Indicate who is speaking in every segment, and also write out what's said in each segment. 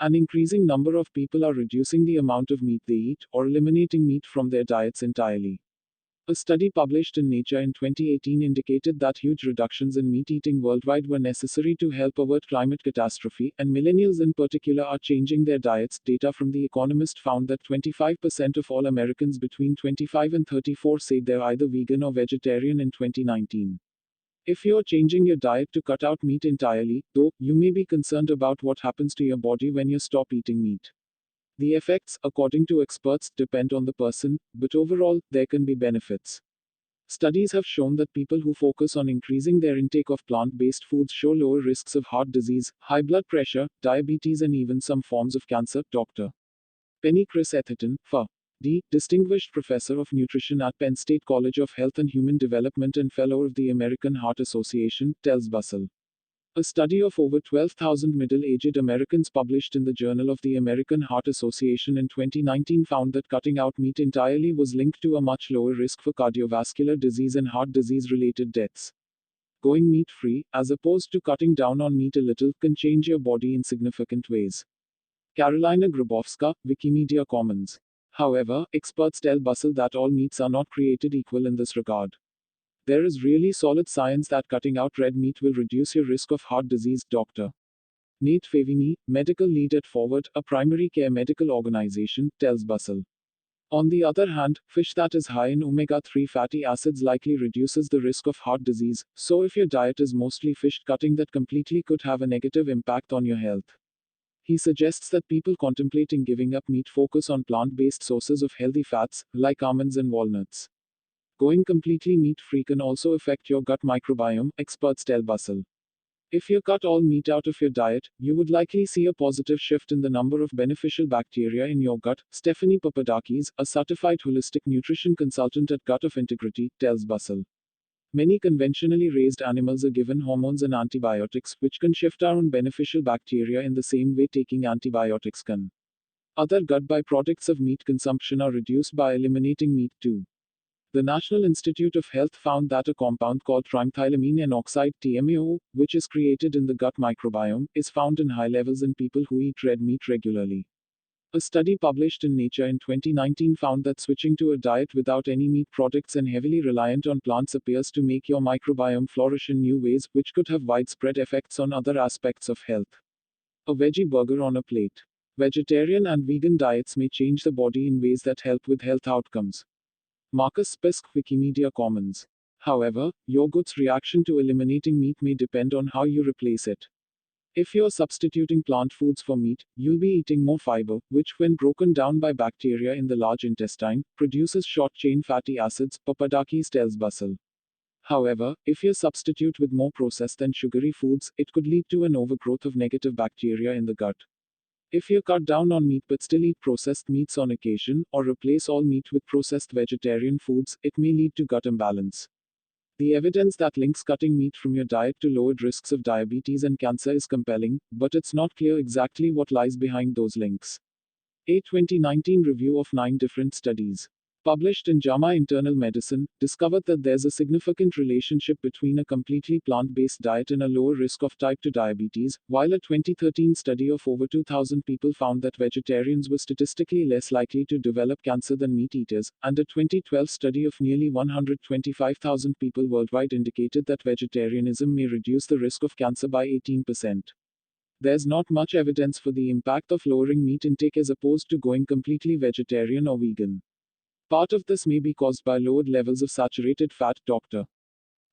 Speaker 1: An increasing number of people are reducing the amount of meat they eat, or eliminating meat from their diets entirely. A study published in Nature in 2018 indicated that huge reductions in meat eating worldwide were necessary to help avert climate catastrophe, and millennials in particular are changing their diets. Data from The Economist found that 25% of all Americans between 25 and 34 said they're either vegan or vegetarian in 2019. If you're changing your diet to cut out meat entirely, though, you may be concerned about what happens to your body when you stop eating meat. The effects, according to experts, depend on the person, but overall, there can be benefits. Studies have shown that people who focus on increasing their intake of plant based foods show lower risks of heart disease, high blood pressure, diabetes, and even some forms of cancer. Dr. Penny Chris Etherton, Ph.D., Distinguished Professor of Nutrition at Penn State College of Health and Human Development and Fellow of the American Heart Association, tells Bustle. A study of over 12,000 middle-aged Americans published in the Journal of the American Heart Association in 2019 found that cutting out meat entirely was linked to a much lower risk for cardiovascular disease and heart disease-related deaths. Going meat-free, as opposed to cutting down on meat a little, can change your body in significant ways. Carolina Grabowska, Wikimedia Commons. However, experts tell Bustle that all meats are not created equal in this regard. There is really solid science that cutting out red meat will reduce your risk of heart disease. Dr. Nate Favini, medical lead at Forward, a primary care medical organization, tells Bustle. On the other hand, fish that is high in omega-3 fatty acids likely reduces the risk of heart disease, so if your diet is mostly fish, cutting that completely could have a negative impact on your health. He suggests that people contemplating giving up meat focus on plant-based sources of healthy fats, like almonds and walnuts. Going completely meat-free can also affect your gut microbiome, experts tell Bustle. If you cut all meat out of your diet, you would likely see a positive shift in the number of beneficial bacteria in your gut. Stephanie Papadakis, a certified holistic nutrition consultant at Gut of Integrity, tells Bustle. Many conventionally raised animals are given hormones and antibiotics, which can shift our own beneficial bacteria in the same way taking antibiotics can. Other gut byproducts of meat consumption are reduced by eliminating meat too. The National Institute of Health found that a compound called trimethylamine N-oxide (TMAO), which is created in the gut microbiome, is found in high levels in people who eat red meat regularly. A study published in Nature in 2019 found that switching to a diet without any meat products and heavily reliant on plants appears to make your microbiome flourish in new ways, which could have widespread effects on other aspects of health. A veggie burger on a plate. Vegetarian and vegan diets may change the body in ways that help with health outcomes. Marcus Spesk, Wikimedia Commons. However, your gut's reaction to eliminating meat may depend on how you replace it. If you're substituting plant foods for meat, you'll be eating more fiber, which, when broken down by bacteria in the large intestine, produces short-chain fatty acids, Papadakis tells Bustle. However, if you substitute with more processed and sugary foods, it could lead to an overgrowth of negative bacteria in the gut. If you cut down on meat but still eat processed meats on occasion, or replace all meat with processed vegetarian foods, it may lead to gut imbalance. The evidence that links cutting meat from your diet to lowered risks of diabetes and cancer is compelling, but it's not clear exactly what lies behind those links. A 2019 review of 9 different studies, published in JAMA Internal Medicine, discovered that there's a significant relationship between a completely plant-based diet and a lower risk of type 2 diabetes, while a 2013 study of over 2,000 people found that vegetarians were statistically less likely to develop cancer than meat eaters, and a 2012 study of nearly 125,000 people worldwide indicated that vegetarianism may reduce the risk of cancer by 18%. There's not much evidence for the impact of lowering meat intake as opposed to going completely vegetarian or vegan. Part of this may be caused by lowered levels of saturated fat, Dr.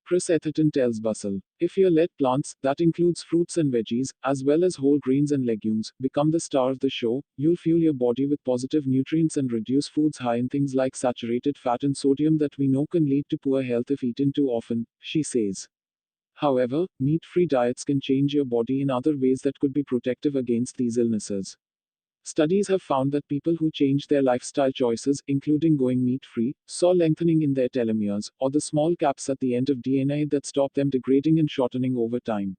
Speaker 1: Chris Etherton tells Bustle. If you let plants, that includes fruits and veggies, as well as whole grains and legumes, become the star of the show, you'll fuel your body with positive nutrients and reduce foods high in things like saturated fat and sodium that we know can lead to poor health if eaten too often, she says. However, meat-free diets can change your body in other ways that could be protective against these illnesses. Studies have found that people who changed their lifestyle choices, including going meat-free, saw lengthening in their telomeres, or the small caps at the end of DNA that stop them degrading and shortening over time.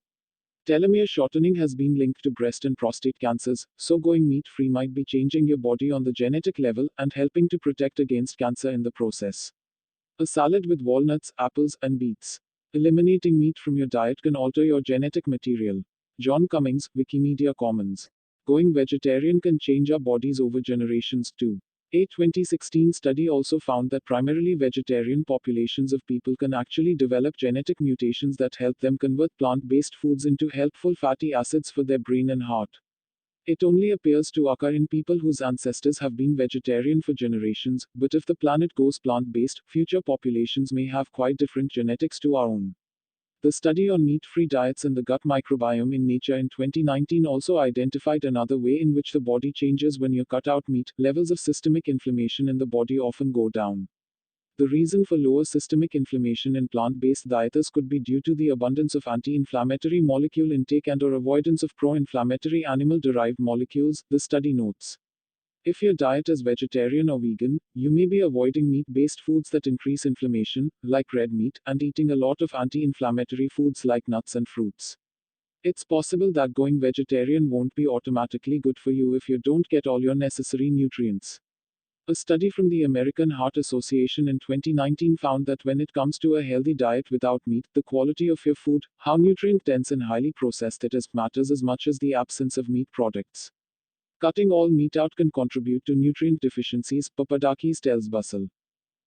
Speaker 1: Telomere shortening has been linked to breast and prostate cancers, so going meat-free might be changing your body on the genetic level and helping to protect against cancer in the process. A salad with walnuts, apples, and beets. Eliminating meat from your diet can alter your genetic material. John Cummings, Wikimedia Commons. Going vegetarian can change our bodies over generations too. A 2016 study also found that primarily vegetarian populations of people can actually develop genetic mutations that help them convert plant based foods into helpful fatty acids for their brain and heart. It only appears to occur in people whose ancestors have been vegetarian for generations, but if the planet goes plant based, future populations may have quite different genetics to our own. The study on meat free diets and the gut microbiome in Nature in 2019 also identified another way in which the body changes when you cut out meat. Levels of systemic inflammation in the body often go down. The reason for lower systemic inflammation in plant-based dieters could be due to the abundance of anti-inflammatory molecule intake and or avoidance of pro-inflammatory animal-derived molecules, the study notes. If your diet is vegetarian or vegan, you may be avoiding meat-based foods that increase inflammation, like red meat, and eating a lot of anti-inflammatory foods like nuts and fruits. It's possible that going vegetarian won't be automatically good for you if you don't get all your necessary nutrients. A study from the American Heart Association in 2019 found that when it comes to a healthy diet without meat, the quality of your food, how nutrient dense and highly processed it is, matters as much as the absence of meat products. Cutting all meat out can contribute to nutrient deficiencies, Papadakis tells Bustle.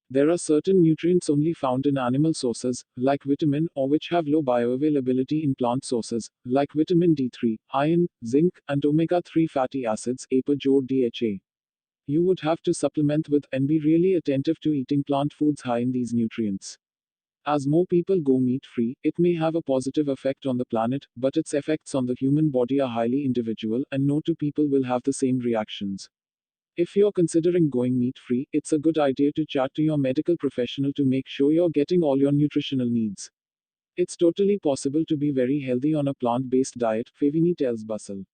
Speaker 1: There are certain nutrients only found in animal sources, like vitamin, or which have low bioavailability in plant sources, like vitamin D3, iron, zinc, and omega-3 fatty acids, APA, DHA. You would have to supplement with and be really attentive to eating plant foods high in these nutrients. As more people go meat free, it may have a positive effect on the planet, but its effects on the human body are highly individual, and no two people will have the same reactions. If you're considering going meat free, it's a good idea to chat to your medical professional to make sure you're getting all your nutritional needs. It's totally possible to be very healthy on a plant based diet, Favini tells Bustle.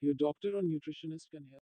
Speaker 1: Your doctor or nutritionist can help.